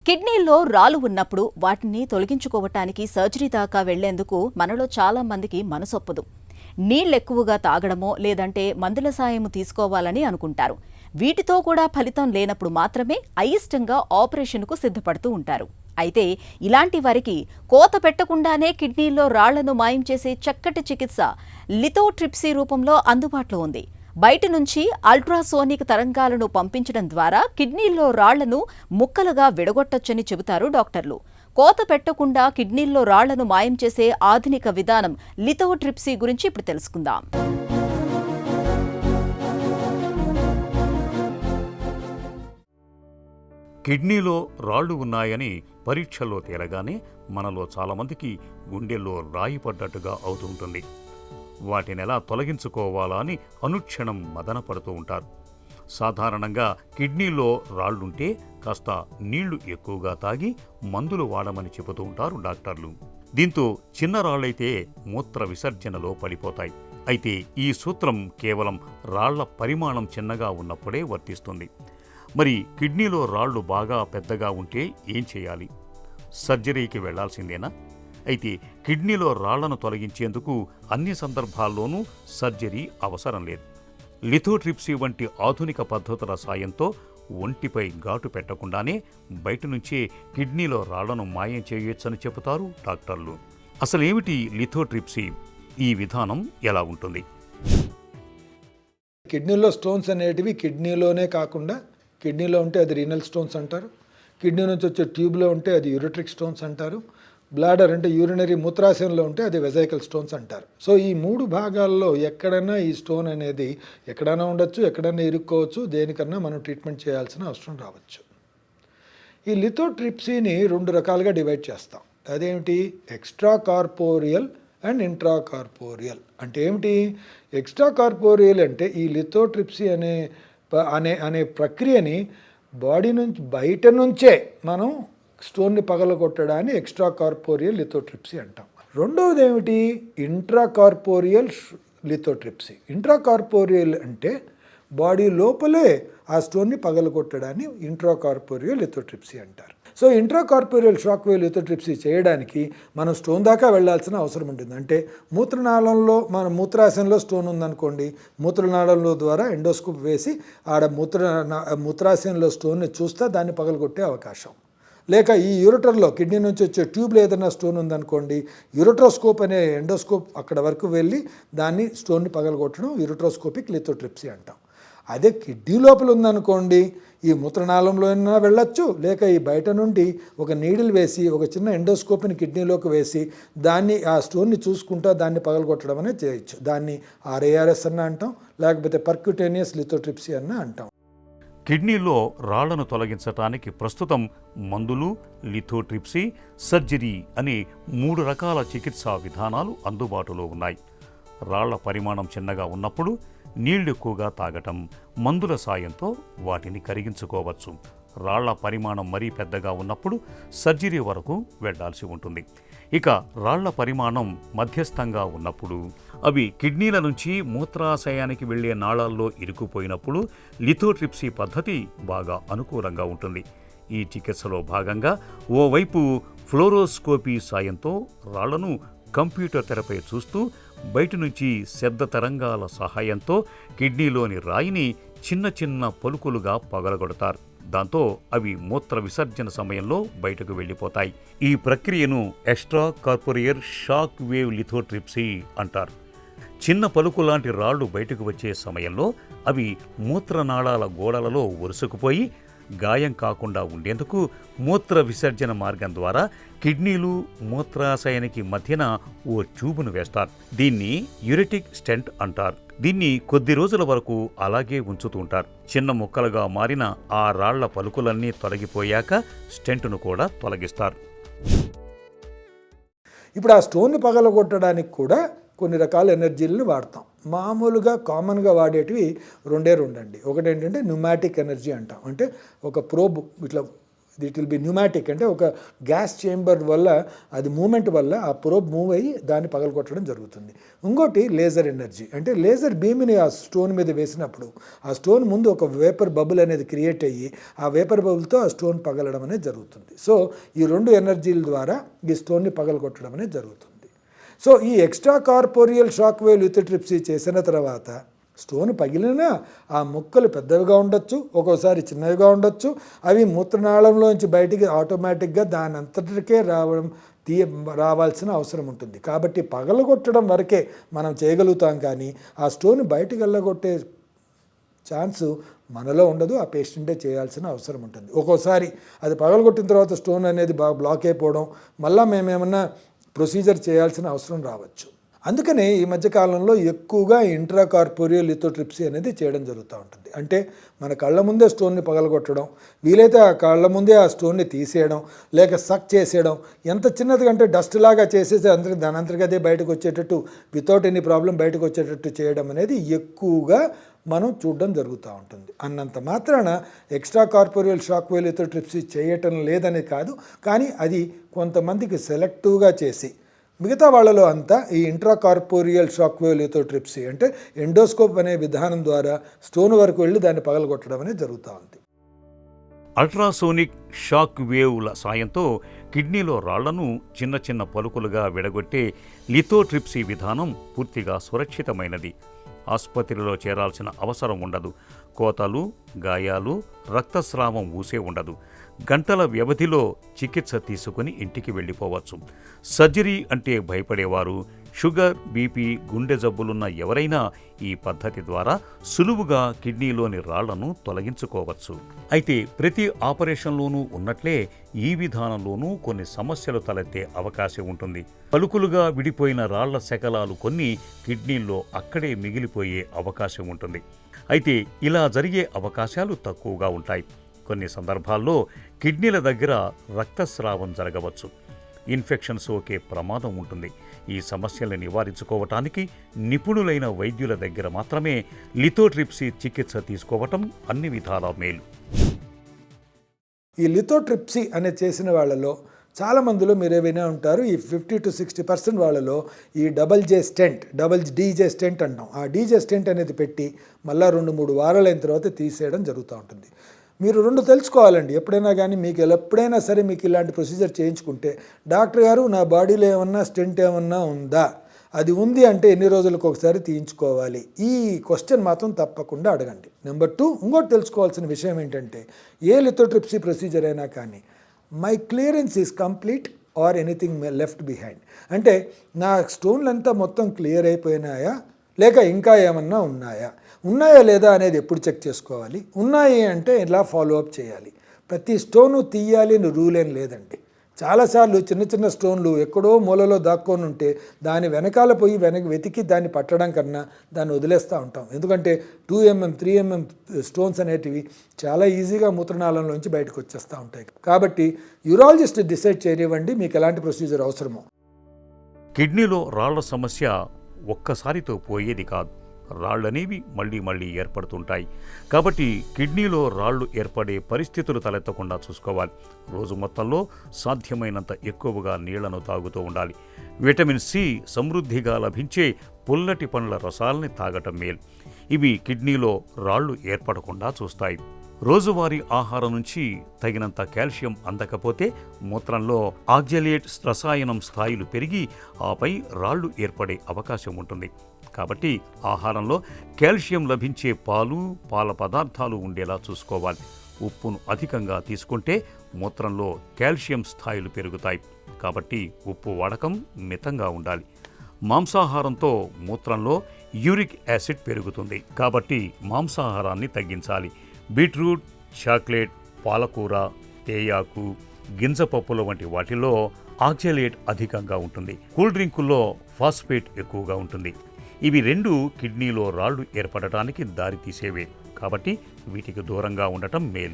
కిడ్నీల్లో రాళ్లు ఉన్నప్పుడు వాటిని తొలగించుకోవటానికి సర్జరీ దాకా వెళ్లేందుకు మనలో చాలా మందికి మనసొప్పదు. నీళ్లెక్కువగా తాగడమో లేదంటే మందుల సాయం తీసుకోవాలని అనుకుంటారు. వీటితో కూడా ఫలితం లేనప్పుడు మాత్రమే అయిష్టంగా ఆపరేషన్కు సిద్ధపడుతూ ఉంటారు. అయితే ఇలాంటి వారికి కోత పెట్టకుండానే కిడ్నీల్లో రాళ్లను మాయం చేసే చక్కటి చికిత్స లిథోట్రిప్సీ రూపంలో అందుబాటులో ఉంది. బయట నుంచి అల్ట్రాసోనిక్ తరంగాలను పంపించడం ద్వారా కిడ్నీల్లో రాళ్లను ముక్కలుగా విడగొట్టొచ్చని చెబుతారు డాక్టర్లు. కోత పెట్టకుండా కిడ్నీల్లో రాళ్లను మాయం చేసే ఆధునిక విధానం లిథోట్రిప్సీ గురించి ఇప్పుడు తెలుసుకుందాం. కిడ్నీలో రాళ్లు ఉన్నాయని పరీక్షల్లో తేలగానే మనలో చాలామందికి గుండెల్లో రాయి పడ్డట్టుగా అవుతుంటుంది. వాటిని ఎలా తొలగించుకోవాలా అని అనుక్షణం మదన పడుతూ ఉంటారు. సాధారణంగా కిడ్నీలో రాళ్లుంటే కాస్త నీళ్లు ఎక్కువగా తాగి మందులు వాడమని చెబుతూ ఉంటారు డాక్టర్లు. దీంతో చిన్న రాళ్లైతే మూత్ర విసర్జనలో పడిపోతాయి. అయితే ఈ సూత్రం కేవలం రాళ్ల పరిమాణం చిన్నగా ఉన్నప్పుడే వర్తిస్తుంది. మరి కిడ్నీలో రాళ్లు బాగా పెద్దగా ఉంటే ఏం చేయాలి? సర్జరీకి వెళ్లాల్సిందేనా? అయితే కిడ్నీలో రాళ్లను తొలగించేందుకు అన్ని సందర్భాల్లోనూ సర్జరీ అవసరం లేదు. లిథోట్రిప్సీ వంటి ఆధునిక పద్ధతుల సాయంతో ఒంటిపై ఘాటు పెట్టకుండానే బయట నుంచే కిడ్నీలో రాళ్లను మాయం చేయొచ్చని చెబుతారు డాక్టర్లు. అసలేమిటి లిథోట్రిప్సీ? ఈ విధానం ఎలా ఉంటుంది? కిడ్నీలో స్టోన్స్ అనేటివి కిడ్నీలోనే కాకుండా, కిడ్నీలో ఉంటే అది రీనల్ స్టోన్స్ అంటారు, కిడ్నీ నుంచి వచ్చే ట్యూబ్లో ఉంటే అది యూరిట్రిక్ స్టోన్స్ అంటారు, బ్లాడర్ అంటే యూరినరీ మూత్రాశయంలో ఉంటే అది వెజైకల్ స్టోన్స్ అంటారు. సో ఈ మూడు భాగాల్లో ఎక్కడైనా ఈ స్టోన్ అనేది ఎక్కడైనా ఉండొచ్చు, ఎక్కడైనా ఇరుక్కోవచ్చు, దేనికన్నా మనం ట్రీట్మెంట్ చేయాల్సిన అవసరం రావచ్చు. ఈ లిథోట్రిప్సీని 2 రకాలుగా డివైడ్ చేస్తాం. అదేమిటి? Extra corporeal and intra corporeal. అంటే ఏమిటి? ఎక్స్ట్రా కార్పోరియల్ అంటే ఈ లిథోట్రిప్సీ అనే ప్రక్రియని బాడీ నుంచి బయట నుంచే మనం స్టోన్ని పగలగొట్టడాన్ని ఎక్స్ట్రా కార్పోరియల్ లిథోట్రిప్సీ అంటాం. రెండవది ఏమిటి? Intra corporeal lithotripsy. Intra corporeal అంటే బాడీ లోపలే ఆ స్టోన్ని పగలగొట్టడాన్ని ఇంట్రా కార్పోరియల్ లిథోట్రిప్సీ అంటారు. So intra corporeal shock wave lithotripsy చేయడానికి మనం స్టోన్ దాకా వెళ్లాల్సిన అవసరం ఉంటుంది. అంటే మూత్రనాళంలో, మన మూత్రాశయంలో స్టోన్ ఉందనుకోండి, మూత్రనాళంలో ద్వారా ఎండోస్కోప్ వేసి ఆడ మూత్రాశయంలో స్టోన్ని చూస్తే దాన్ని పగలగొట్టే అవకాశం. లేక ఈ యూరిటర్లో, కిడ్నీ నుంచి వచ్చే ట్యూబ్లో ఏదైనా స్టోన్ ఉందనుకోండి, యూరిట్రోస్కోప్ అనే ఎండోస్కోప్ అక్కడ వరకు వెళ్ళి దాన్ని స్టోన్ని పగలగొట్టడం యూరిట్రోస్కోపిక్ లిథోట్రిప్సీ అంటాం. అదే కిడ్నీ లోపల ఉందనుకోండి, ఈ మూత్రనాళంలో అయినా వెళ్ళొచ్చు, లేక ఈ బయట నుండి ఒక నీడిల్ వేసి ఒక చిన్న ఎండోస్కోప్ని కిడ్నీలోకి వేసి దాన్ని, ఆ స్టోన్ని చూసుకుంటా దాన్ని పగలగొట్టడం అనేది చేయొచ్చు. దాన్ని RARS అన్న అంటాం, లేకపోతే పర్క్యూటేనియస్ లిథోట్రిప్సీ అన్న అంటాం. కిడ్నీలో రాళ్లను తొలగించటానికి ప్రస్తుతం మందులు, లిథోట్రిప్సీ, సర్జరీ అనే 3 రకాల చికిత్సా విధానాలు అందుబాటులో ఉన్నాయి. రాళ్ల పరిమాణం చిన్నగా ఉన్నప్పుడు నీళ్లు ఎక్కువగా తాగటం, మందుల సాయంతో వాటిని కరిగించుకోవచ్చు. రాళ్ల పరిమాణం మరీ పెద్దగా ఉన్నప్పుడు సర్జరీ వరకు వెళ్లాల్సి ఉంటుంది. ఇక రాళ్ల పరిమాణం మధ్యస్థంగా ఉన్నప్పుడు, అవి కిడ్నీల నుంచి మూత్రాశయానికి వెళ్లే నాళాల్లో ఇరుక్కుపోయినప్పుడు లిథోట్రిప్సీ పద్ధతి బాగా అనుకూలంగా ఉంటుంది. ఈ చికిత్సలో భాగంగా ఓవైపు ఫ్లోరోస్కోపీ సాయంతో రాళ్లను కంప్యూటర్ తెరపై చూస్తూ బయట నుంచి శబ్ద తరంగాల సహాయంతో కిడ్నీలోని రాయిని చిన్న చిన్న పలుకులుగా పగలగొడతారు. దాంతో అవి మూత్ర విసర్జన సమయంలో బయటకు వెళ్ళిపోతాయి. ఈ ప్రక్రియను extra corporeal shock wave lithotripsy అంటారు. చిన్న పలుకు లాంటి రాళ్లు బయటకు వచ్చే సమయంలో అవి మూత్రనాళాల గోడలలో ఒరుసుకుపోయి గాయం కాకుండా ఉండేందుకు మూత్ర విసర్జన మార్గం ద్వారా కిడ్నీలు, మూత్రాశయానికి మధ్యన ఓ ట్యూబును వేస్తారు. దీన్ని యూరిటిక్ స్టెంట్ అంటారు. దీన్ని కొద్ది రోజుల వరకు అలాగే ఉంచుతుంటారు. చిన్న ముక్కలుగా మారిన ఆ రాళ్ల పలుకులన్నీ తొలగిపోయాక స్టెంట్ను కూడా తొలగిస్తారు. ఇప్పుడు ఆ స్టోన్ని పగలగొట్టడానికి కూడా కొన్ని రకాల ఎనర్జీలను వాడతాం. మామూలుగా కామన్గా వాడేటివి 2 అండి. ఒకటి ఏంటంటే న్యూమాటిక్ ఎనర్జీ అంటాం. అంటే ఒక ప్రోబ్ ఇట్లా ఇట్ విల్ బి న్యూమాటిక్, అంటే ఒక గ్యాస్ చేంబర్ వల్ల అది మూమెంట్ వల్ల ఆ ప్రోబ్ మూవ్ అయ్యి దాన్ని పగలగొట్టడం జరుగుతుంది. ఇంకోటి లేజర్ ఎనర్జీ, అంటే లేజర్ బీమ్ని ఆ స్టోన్ మీద వేసినప్పుడు ఆ స్టోన్ ముందు ఒక వేపర్ బబుల్ అనేది క్రియేట్ అయ్యి ఆ వేపర్ బబుల్తో ఆ స్టోన్ పగలడం అనేది జరుగుతుంది. సో ఈ 2 ఎనర్జీల ద్వారా ఈ స్టోన్ని పగలగొట్టడం అనేది జరుగుతుంది. సో ఈ extra corporeal shock wave lithotripsy చేసిన తర్వాత స్టోన్ పగిలినా ఆ ముక్కలు పెద్దవిగా ఉండొచ్చు, ఒక్కోసారి చిన్నవిగా ఉండొచ్చు. అవి మూత్రనాళంలోంచి బయటికి ఆటోమేటిక్గా దాని అంతటికే రావాల్సిన అవసరం ఉంటుంది. కాబట్టి పగలగొట్టడం వరకే మనం చేయగలుగుతాం, కానీ ఆ స్టోన్ బయటికి వెళ్ళగొట్టే ఛాన్సు మనలో ఉండదు, ఆ పేషెంటే చేయాల్సిన అవసరం ఉంటుంది. ఒక్కోసారి అది పగలగొట్టిన తర్వాత స్టోన్ అనేది బాగా బ్లాక్ అయిపోవడం, మళ్ళీ మేమేమన్నా ప్రొసీజర్ చేయాల్సిన అవసరం రావచ్చు. అందుకనే ఈ మధ్యకాలంలో ఎక్కువగా ఇంట్రాకార్పోరియల్ లిథోట్రిప్సీ అనేది చేయడం జరుగుతూ ఉంటుంది. అంటే మన కళ్ళ ముందే స్టోన్ని పగలగొట్టడం, వీలైతే ఆ కళ్ళ ముందే ఆ స్టోన్ని తీసేయడం, లేక సక్ చేసేయడం, ఎంత చిన్నది అంటే డస్ట్ లాగా చేసేసి దాని అంతర్గతే బయటకు వచ్చేటట్టు వితౌట్ ఎనీ ప్రాబ్లం బయటకు వచ్చేటట్టు చేయడం అనేది ఎక్కువగా మనం చూడడం జరుగుతూ ఉంటుంది. అన్నంత మాత్రాన extra corporeal shock wave lithotripsy చేయటం లేదని కాదు, కానీ అది కొంతమందికి సెలెక్టివ్గా చేసి మిగతా వాళ్ళలో అంతా ఈ ఇంట్రాకార్పోరియల్ షాక్ వేవ్ లిథోట్రిప్సీ అంటే ఎండోస్కోప్ అనే విధానం ద్వారా స్టోన్ వరకు వెళ్ళి దాన్ని పగలగొట్టడం అనేది జరుగుతూ ఉంది. అల్ట్రాసోనిక్ షాక్ వేవ్ల సాయంతో కిడ్నీలో రాళ్లను చిన్న చిన్న పలుకులుగా విడగొట్టే లిథోట్రిప్సీ విధానం పూర్తిగా సురక్షితమైనది. ఆసుపత్రిలో చేరాల్సిన అవసరం ఉండదు. కోతలు, గాయాలు, రక్తస్రావం ఊసే ఉండదు. గంటల వ్యవధిలో చికిత్స తీసుకుని ఇంటికి వెళ్ళిపోవచ్చు. సర్జరీ అంటే భయపడేవారు, షుగర్, బీపీ, గుండె జబ్బులున్న ఎవరైనా ఈ పద్ధతి ద్వారా సులువుగా కిడ్నీలోని రాళ్లను తొలగించుకోవచ్చు. అయితే ప్రతి ఆపరేషన్లోనూ ఉన్నట్లే ఈ విధానంలోనూ కొన్ని సమస్యలు తలెత్తే అవకాశం ఉంటుంది. పలుకులుగా విడిపోయిన రాళ్ల శకలాలు కొన్ని కిడ్నీల్లో అక్కడే మిగిలిపోయే అవకాశం ఉంటుంది. అయితే ఇలా జరిగే అవకాశాలు తక్కువగా ఉంటాయి. కొన్ని సందర్భాల్లో కిడ్నీల దగ్గర రక్తస్రావం జరగవచ్చు. ఇన్ఫెక్షన్ సోకే ప్రమాదం ఉంటుంది. ఈ సమస్యల్ని నివారించుకోవటానికి నిపుణులైన వైద్యుల దగ్గర మాత్రమే లిథోట్రిప్సీ చికిత్స తీసుకోవటం అన్ని విధాలా మేలు. ఈ లిథోట్రిప్సీ అనే చేసిన వాళ్ళలో చాలామందిలో మీరు ఏవైనా ఉంటారు, ఈ 50 to 60% వాళ్ళలో ఈ డబల్ డీజే స్టెంట్ అంటాం. ఆ డీజే స్టెంట్ అనేది పెట్టి మళ్ళీ 2-3 వారాలైన తర్వాత తీసేయడం జరుగుతూ ఉంటుంది. మీరు 2 తెలుసుకోవాలండి. ఎప్పుడైనా కానీ మీకు ఎప్పుడైనా సరే మీకు ఇలాంటి ప్రొసీజర్ చేయించుకుంటే, డాక్టర్ గారు నా బాడీలో ఏమన్నా స్టెంట్ ఏమన్నా ఉందా, అది ఉంది అంటే ఎన్ని రోజులకు ఒకసారి తీయించుకోవాలి, ఈ క్వశ్చన్ మాత్రం తప్పకుండా అడగండి. నెంబర్ 2, ఇంకోటి తెలుసుకోవాల్సిన విషయం ఏంటంటే, ఏ లిథోట్రిప్సీ ప్రొసీజర్ అయినా కానీ my clearance is complete or anything left behind, అంటే నా స్టోన్లంతా మొత్తం క్లియర్ అయిపోయినాయా లేక ఇంకా ఏమన్నా ఉన్నాయా లేదా అనేది ఎప్పుడు చెక్ చేసుకోవాలి. ఉన్నాయి అంటే ఇలా ఫాలోఅప్ చేయాలి. ప్రతి స్టోను తీయాలి అని రూల్ ఏం లేదండి. చాలాసార్లు చిన్న చిన్న స్టోన్లు ఎక్కడో మూలలో దాక్కొని ఉంటే దాని వెనకాల పోయి వెతికి దాన్ని పట్టడం కన్నా దాన్ని వదిలేస్తూ ఉంటాం. ఎందుకంటే 2mm 3mm స్టోన్స్ అనేటివి చాలా ఈజీగా మూత్రనాళంలోంచి బయటకు వచ్చేస్తూ ఉంటాయి. కాబట్టి యూరాలజిస్ట్ డిసైడ్ చేయనివ్వండి మీకు ఎలాంటి ప్రొసీజర్ అవసరమో. కిడ్నీలో రాళ్ల సమస్య ఒక్కసారితో పోయేది కాదు. రాళ్లనేవి మళ్లీ ఏర్పడుతుంటాయి. కాబట్టి కిడ్నీలో రాళ్లు ఏర్పడే పరిస్థితులు తలెత్తకుండా చూసుకోవాలి. రోజు మొత్తంలో సాధ్యమైనంత ఎక్కువగా నీళ్లను తాగుతూ ఉండాలి. విటమిన్ సి సమృద్ధిగా లభించే పుల్లటి పండ్ల రసాలని తాగటం మేలు. ఇవి కిడ్నీలో రాళ్లు ఏర్పడకుండా చూస్తాయి. రోజువారీ ఆహారం నుంచి తగినంత కాల్షియం అందకపోతే మూత్రంలో ఆక్జలేట్ రసాయనం స్థాయిలు పెరిగి ఆపై రాళ్లు ఏర్పడే అవకాశం ఉంటుంది. కాబట్టి ఆహారంలో కాల్షియం లభించే పాల పదార్థాలు ఉండేలా చూసుకోవాలి. ఉప్పును అధికంగా తీసుకుంటే మూత్రంలో కాల్షియం స్థాయిలు పెరుగుతాయి. కాబట్టి ఉప్పు వాడకం మితంగా ఉండాలి. మాంసాహారంతో మూత్రంలో యూరిక్ యాసిడ్ పెరుగుతుంది. కాబట్టి మాంసాహారాన్ని తగ్గించాలి. బీట్రూట్, చాక్లెట్, పాలకూర, తేయాకు, గింజపప్పుల వంటి వాటిల్లో ఆక్జలేట్ అధికంగా ఉంటుంది. కూల్ డ్రింకుల్లో ఫాస్ఫేట్ ఎక్కువగా ఉంటుంది. ఇవి 2 కిడ్నీలో రాళ్లు ఏర్పడటానికి దారితీసేవే. కాబట్టి వీటికి దూరంగా ఉండటం మేలు.